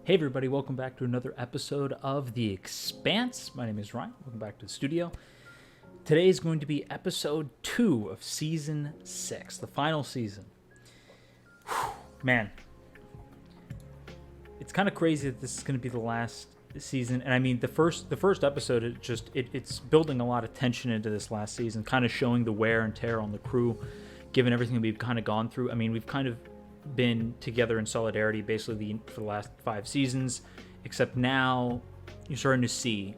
Hey everybody, welcome back to another episode of The Expanse. My name is Ryan. Welcome back to the studio. Today is going to be episode 2 of season 6, the final season. Whew, man, it's kind of crazy that this is going to be the last season. And I mean, the first episode, it's building a lot of tension into this last season, kind of showing the wear and tear on the crew, given everything that we've kind of gone through. I mean, we've kind of been together in solidarity basically for the last 5 seasons, except now you're starting to see,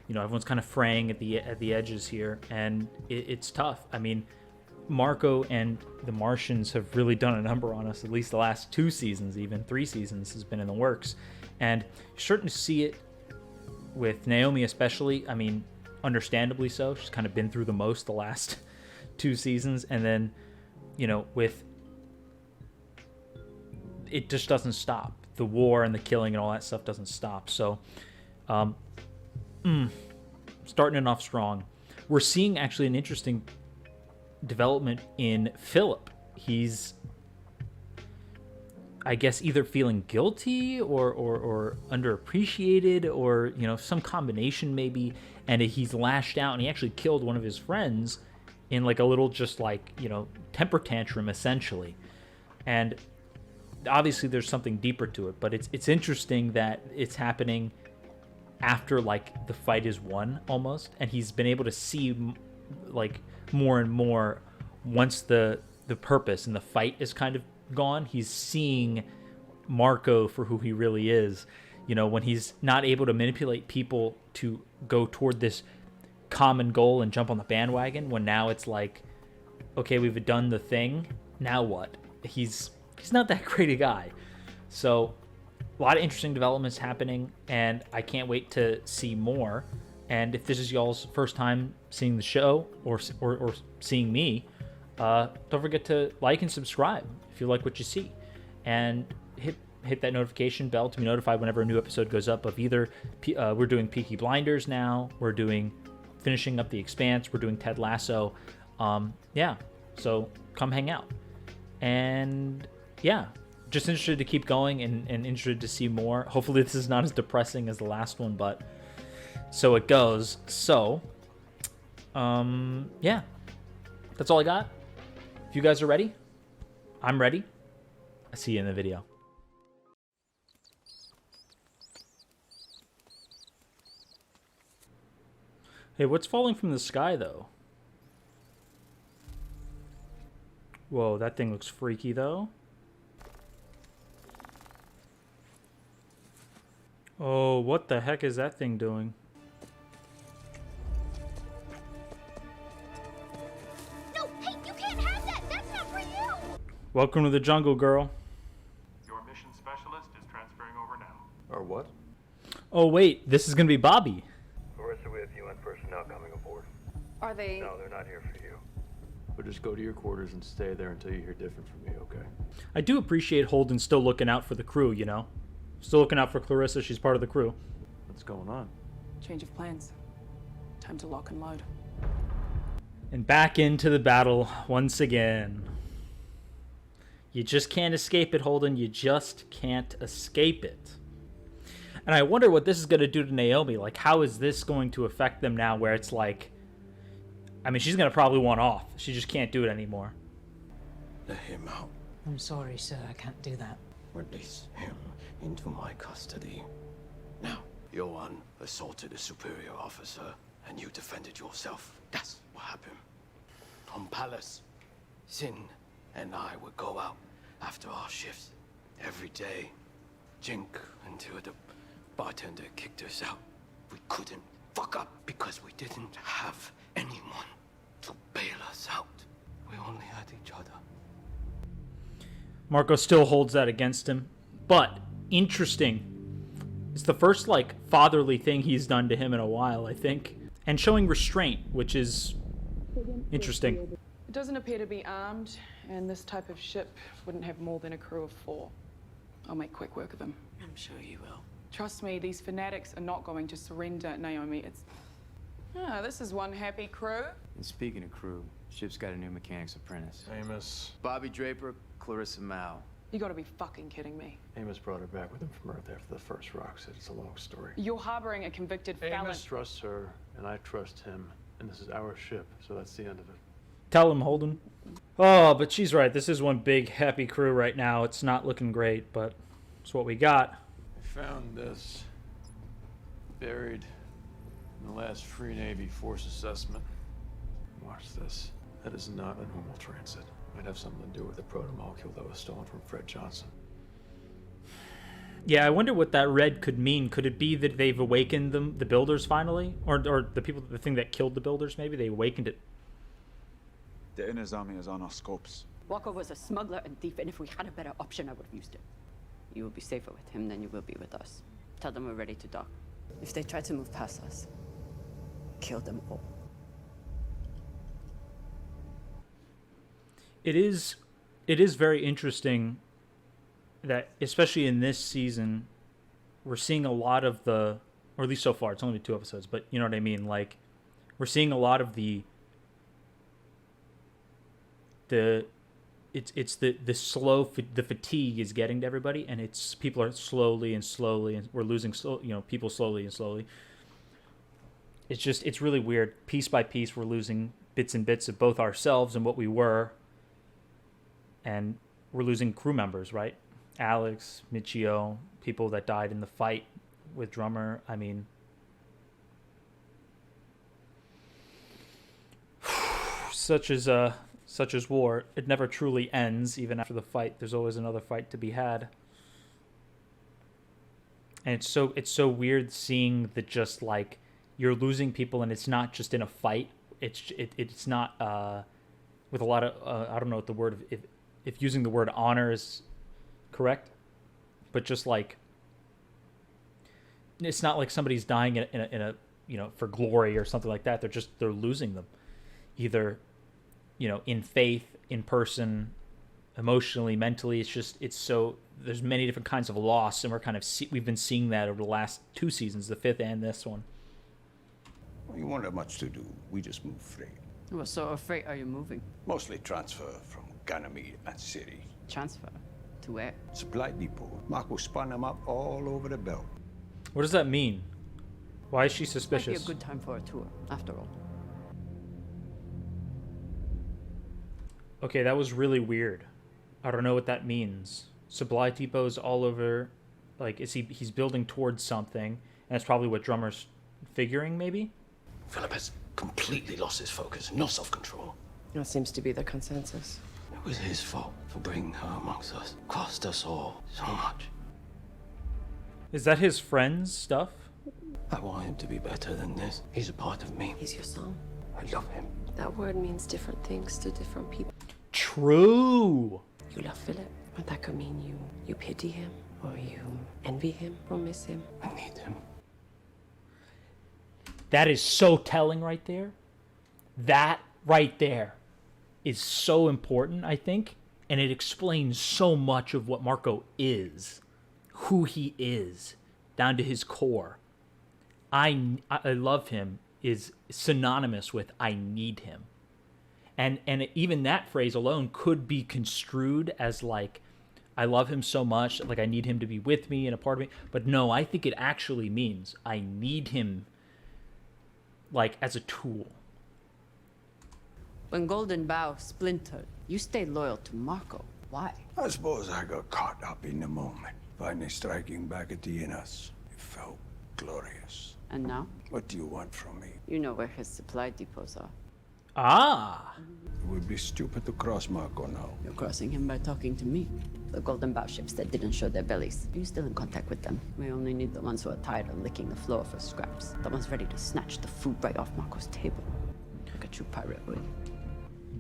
everyone's kind of fraying at the edges here, and it's tough. I mean, Marco and the Martians have really done a number on us. At least the last 2 seasons, even 3 seasons has been in the works, and you're starting to see it with Naomi especially. I mean, understandably so. She's kind of been through the most the last 2 seasons, and then with it just doesn't stop. The war and the killing and all that stuff doesn't stop. So, starting it off strong. We're seeing actually an interesting development in Philip. He's, I guess, either feeling guilty or underappreciated, or some combination maybe. And he's lashed out, and he actually killed one of his friends in like a little temper tantrum essentially. And obviously there's something deeper to it, but it's interesting that it's happening after like the fight is won almost, and he's been able to see like more and more once the purpose and the fight is kind of gone. He's seeing Marco for who he really is, when he's not able to manipulate people to go toward this common goal and jump on the bandwagon, when now it's like, okay, we've done the thing, now what? He's not that great a guy. So a lot of interesting developments happening, and I can't wait to see more. And if this is y'all's first time seeing the show or seeing me, don't forget to like and subscribe if you like what you see, and hit that notification bell to be notified whenever a new episode goes up of either we're doing Peaky Blinders now, we're finishing up The Expanse, we're doing Ted Lasso. So come hang out. And yeah, just interested to keep going and interested to see more. Hopefully this is not as depressing as the last one, but so it goes. So, yeah, that's all I got. If you guys are ready, I'm ready. I'll see you in the video. Hey, what's falling from the sky, though? Whoa, that thing looks freaky, though. Oh, what the heck is that thing doing? No, hey, you can't have that! That's not for you! Welcome to the jungle, girl. Your mission specialist is transferring over now. Or what? Oh, wait, this is gonna be Bobby. Marissa, we have UN personnel coming aboard. Are they? No, they're not here for you. But just go to your quarters and stay there until you hear different from me, okay? I do appreciate Holden still looking out for the crew, Still looking out for Clarissa, she's part of the crew. What's going on? Change of plans. Time to lock and load. And back into the battle once again. You just can't escape it, Holden. You just can't escape it. And I wonder what this is going to do to Naomi. Like, how is this going to affect them now, where it's like, I mean, she's going to probably want off. She just can't do it anymore. Let him out. I'm sorry, sir. I can't do that. Release him into my custody. Now, Johan assaulted a superior officer, and you defended yourself. That's what happened. On Palace, Sin and I would go out after our shifts every day. Drink until the bartender kicked us out. We couldn't fuck up because we didn't have anyone to bail us out. We only had each other. Marco still holds that against him. But, interesting. It's the first, fatherly thing he's done to him in a while, I think. And showing restraint, which is interesting. It doesn't appear to be armed, and this type of ship wouldn't have more than a crew of 4. I'll make quick work of them. I'm sure you will. Trust me, these fanatics are not going to surrender, Naomi. This is one happy crew. And speaking of crew, ship's got a new mechanic's apprentice. Amos. Bobby Draper, Clarissa Mao. You gotta be fucking kidding me. Amos brought her back with him from Earth after the first rock said it's a long story. You're harboring a convicted felon. Amos trusts her, and I trust him. And this is our ship, so that's the end of it. Tell him, Holden. Oh, but she's right. This is one big happy crew right now. It's not looking great, but it's what we got. I found this buried in the last Free Navy force assessment. Watch this. That is not a normal transit. Might have something to do with the proto-molecule that was stolen from Fred Johnson. Yeah, I wonder what that red could mean. Could it be that they've awakened them, the builders finally? Or the people, the thing that killed the builders, maybe? They awakened it. The inner army is on our scopes. Walker was a smuggler and thief, and if we had a better option, I would have used it. You will be safer with him than you will be with us. Tell them we're ready to dock. If they try to move past us, kill them all. It is very interesting that, especially in this season, we're seeing a lot of the, or at least so far, it's only 2 episodes, but you know what I mean? Like, we're seeing a lot of the fatigue is getting to everybody, and it's people are slowly and we're losing people slowly and slowly. It's really weird. Piece by piece, we're losing bits and bits of both ourselves and what we were, and we're losing crew members, right? Alex, Michio, people that died in the fight with Drummer. I mean, such as war. It never truly ends. Even after the fight, there's always another fight to be had. And it's so weird seeing that, just like, you're losing people, and it's not just in a fight. It's not with a lot of I don't know what the word, if using the word honor is correct, but just like, it's not like somebody's dying in a for glory or something like that. They're losing them, either in faith, in person, emotionally, mentally. It's so there's many different kinds of loss, and we've been seeing that over the last 2 seasons, the 5th and this one. Well, you won't have much to do. We just move freight. What sort of freight are you moving? Mostly transfer from Ganymede and City. Transfer? To where? Supply depot. Marco spun them up all over the belt. What does that mean? Why is she Might be suspicious? a good time for a tour, after all. Okay, that was really weird. I don't know what that means. Supply depots all over. Like, he's building towards something, and that's probably what Drummer's figuring, maybe? Philip has completely lost his focus. No self-control. That seems to be the consensus. It was his fault for bringing her amongst us. Cost us all so much. Is that his friend's stuff? I want him to be better than this. He's a part of me. He's your son. I love him. That word means different things to different people. True. You love Philip, but that could mean you pity him, or you envy him, or miss him. I need him. That is so telling right there. That right there is so important, I think, and it explains so much of what Marco is, who he is, down to his core. I love him is synonymous with I need him. And even that phrase alone could be construed as like, I love him so much, like I need him to be with me and a part of me. But no, I think it actually means I need him, like, as a tool. When Golden Bough splintered, you stayed loyal to Marco. Why? I suppose I got caught up in the moment. Finally striking back at the Innas. It felt glorious. And now? What do you want from me? You know where his supply depots are. Ah. It would be stupid to cross Marco now. You're crossing him by talking to me. The Golden Bough ships that didn't show their bellies. Are you still in contact with them? We only need the ones who are tired of licking the floor for scraps. The ones ready to snatch the food right off Marco's table. Like a true pirate would.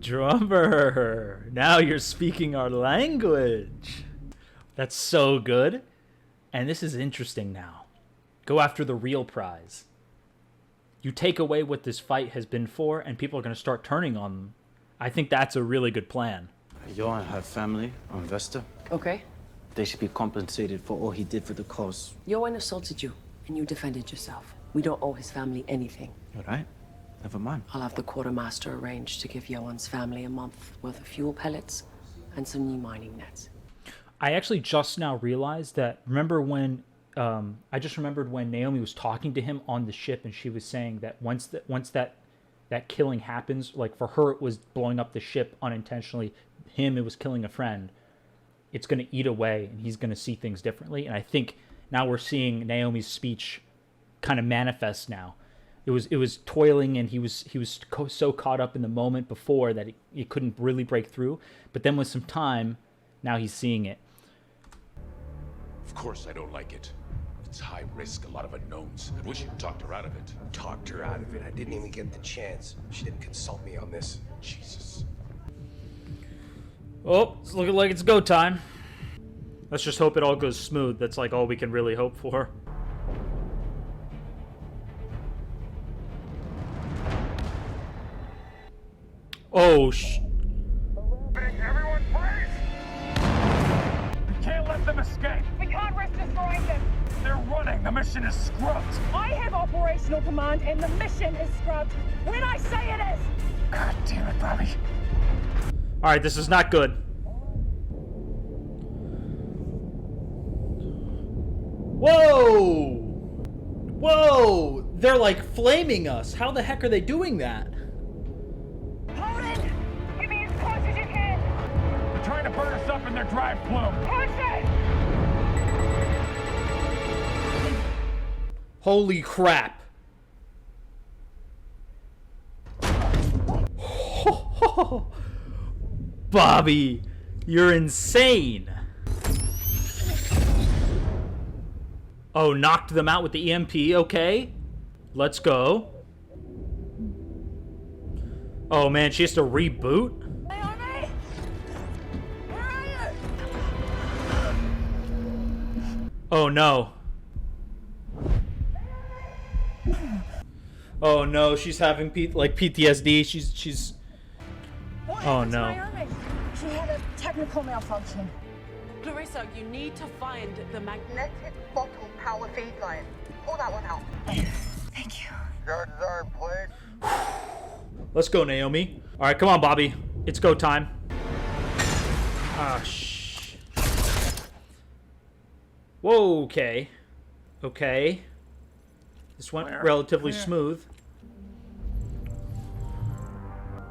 Drummer, now you're speaking our language. That's so good. And this is interesting now. Go after the real prize. You take away what this fight has been for, and people are going to start turning on them. I think that's a really good plan. Johan had family on Vesta. Okay. They should be compensated for all he did for the cause. Johan assaulted you, and you defended yourself. We don't owe his family anything. All right. Never mind. I'll have the quartermaster arrange to give Johan's family a month worth of fuel pellets and some new mining nets. I actually just now realized that. Remember when I just remembered when Naomi was talking to him on the ship, and she was saying that once that killing happens, like for her it was blowing up the ship unintentionally. Him, it was killing a friend. It's going to eat away, and he's going to see things differently. And I think now we're seeing Naomi's speech kind of manifest now. It was toiling, and he was so caught up in the moment before that he couldn't really break through. But then with some time, now he's seeing it. Of course I don't like it. It's high risk, a lot of unknowns. I wish you'd talked her out of it. Talked her out of it. I didn't even get the chance. She didn't consult me on this. Jesus. Oh, it's looking like it's go time. Let's just hope it all goes smooth. That's like all we can really hope for. Oh, Everyone, please! We can't let them escape. We can't risk destroying them. They're running. The mission is scrubbed. I have operational command, and the mission is scrubbed when I say it is. God damn it, Bobby. all right, this is not good. Whoa! Whoa! They're like flaming us. How the heck are they doing that? Hold it! Get me as close as you can. They're trying to burn us up in their drive plume. Push it! Holy crap. Bobby, you're insane. Oh, knocked them out with the EMP. Okay. Let's go. Oh, man, she has to reboot? Naomi! Where are you? Oh, no. Oh, no, she's having PTSD. She's... Oh, no. Naomi? She had a technical malfunction. Clarissa, you need to find the magnetic bottle power feed line. Pull that one out. Thank you. Your deserve, please. Let's go, Naomi. All right, come on, Bobby. It's go time. Ah, shh. Whoa, okay. Okay. This went relatively smooth.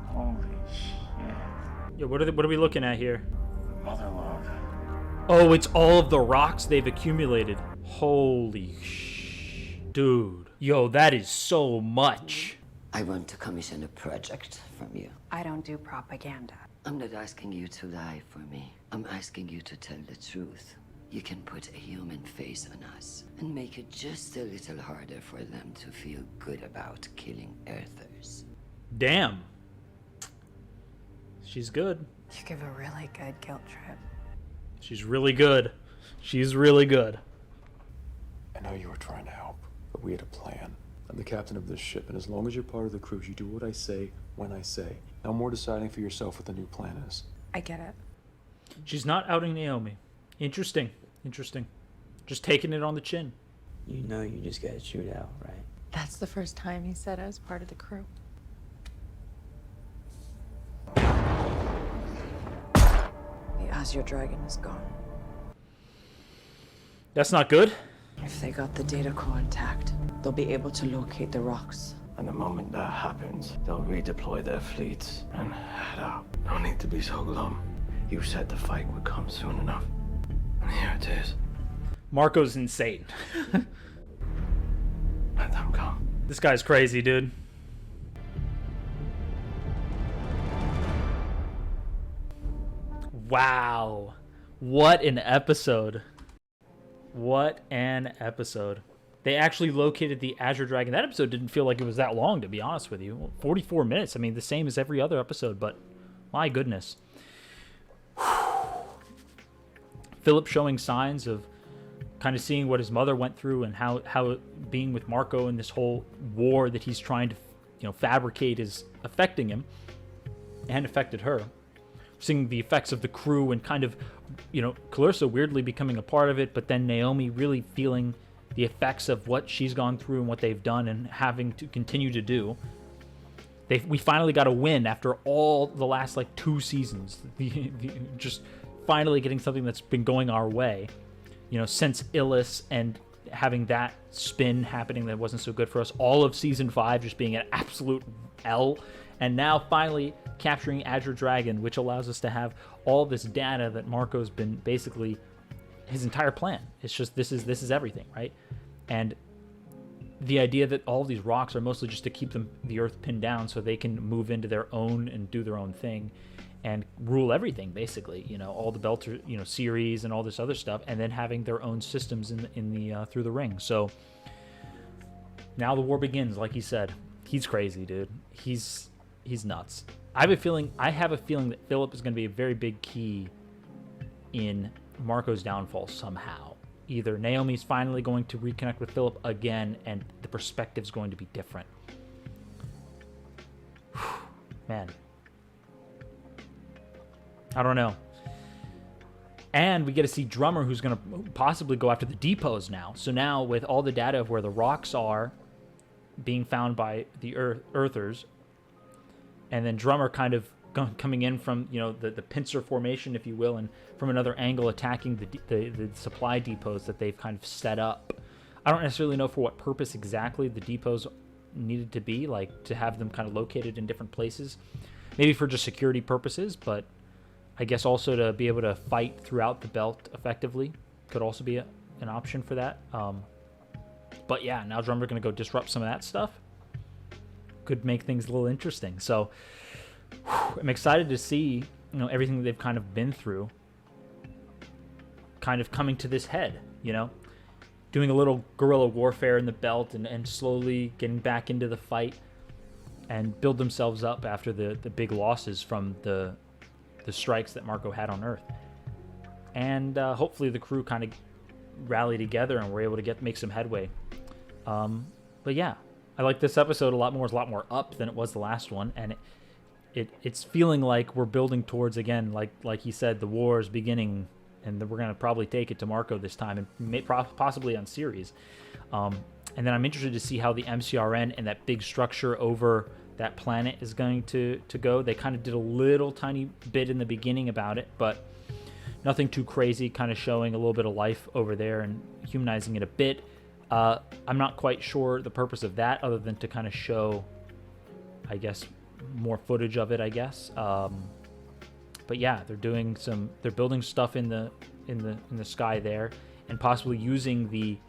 Holy shit. Yeah, what are we looking at here? Mother lode. Oh, it's all of the rocks they've accumulated. Holy dude. Yo, that is so much. I want to commission a project from you. I don't do propaganda. I'm not asking you to lie for me. I'm asking you to tell the truth. You can put a human face on us and make it just a little harder for them to feel good about killing Earthers. Damn. She's good. You give a really good guilt trip. She's really good. She's really good. I know you were trying to help, but we had a plan. I'm the captain of this ship, and as long as you're part of the crew, you do what I say, when I say. No more deciding for yourself what the new plan is. I get it. She's not outing Naomi. Interesting. Interesting. Just taking it on the chin. You know you just gotta shoot out, right? That's the first time he said I was part of the crew. The Azure Dragon is gone. That's not good. If they got the data core intact, they'll be able to locate the rocks. And the moment that happens, they'll redeploy their fleets and head out. No need to be so glum. You said the fight would come soon enough. And here it is. Marco's insane. Let them come. This guy's crazy, dude. Wow. What an episode. What an episode. They actually located the Azure Dragon. That episode didn't feel like it was that long, to be honest with you. 44 minutes. I mean, the same as every other episode, but my goodness. Philip showing signs of kind of seeing what his mother went through and how being with Marco in this whole war that he's trying to, fabricate is affecting him and affected her. Seeing the effects of the crew and kind of, Clarissa weirdly becoming a part of it, but then Naomi really feeling the effects of what she's gone through and what they've done and having to continue to do. We finally got a win after all the last 2 seasons. Just finally getting something that's been going our way, you know, since Illis and having that spin happening that wasn't so good for us. All of season 5 just being an absolute L. And now finally capturing Azure Dragon, which allows us to have all this data that Marco's been basically his entire plan. It's just this is everything, right? And the idea that all of these rocks are mostly just to keep the Earth pinned down so they can move into their own and do their own thing and rule everything, basically. You know, all the Belter, you know, series and all this other stuff, and then having their own systems in the through the ring. So now the war begins. Like he said, he's crazy, dude. He's nuts. I have a feeling that Philip is going to be a very big key in Marco's downfall somehow. Either Naomi's finally going to reconnect with Philip again, and the perspective's going to be different. Man. I don't know. And we get to see Drummer, who's going to possibly go after the depots now. So now, with all the data of where the rocks are being found by the Earthers, and then Drummer kind of coming in from, you know, the pincer formation, if you will, and from another angle attacking the supply depots that they've kind of set up. I don't necessarily know for what purpose exactly the depots needed to be, like to have them kind of located in different places. Maybe for just security purposes, but I guess also to be able to fight throughout the belt effectively could also be an option for that. But yeah, now Drummer's going to go disrupt some of that stuff. Could make things a little interesting. So I'm excited to see, you know, everything that they've kind of been through kind of coming to this head, you know, doing a little guerrilla warfare in the belt and slowly getting back into the fight and build themselves up after the big losses from the strikes that Marco had on Earth. And hopefully the crew kind of rally together and we're able to make some headway. But yeah, I like this episode a lot more. It's a lot more up than it was the last one, and it's feeling like we're building towards, again, like he said, the war is beginning, and we're going to probably take it to Marco this time, and possibly on series. And then I'm interested to see how the MCRN and that big structure over that planet is going to go. They kind of did a little tiny bit in the beginning about it, but nothing too crazy, kind of showing a little bit of life over there and humanizing it a bit. I'm not quite sure the purpose of that, other than to kind of show, I guess, more footage of it, I guess. But yeah, they're building stuff in the sky there, and possibly using the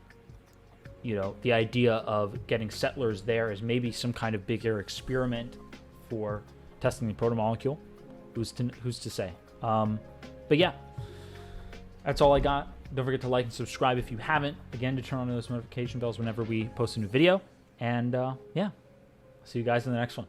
idea of getting settlers there as maybe some kind of bigger experiment for testing the protomolecule. Who's to say? But yeah, that's all I got. Don't forget to like and subscribe if you haven't. Again, to turn on those notification bells whenever we post a new video. And yeah, see you guys in the next one.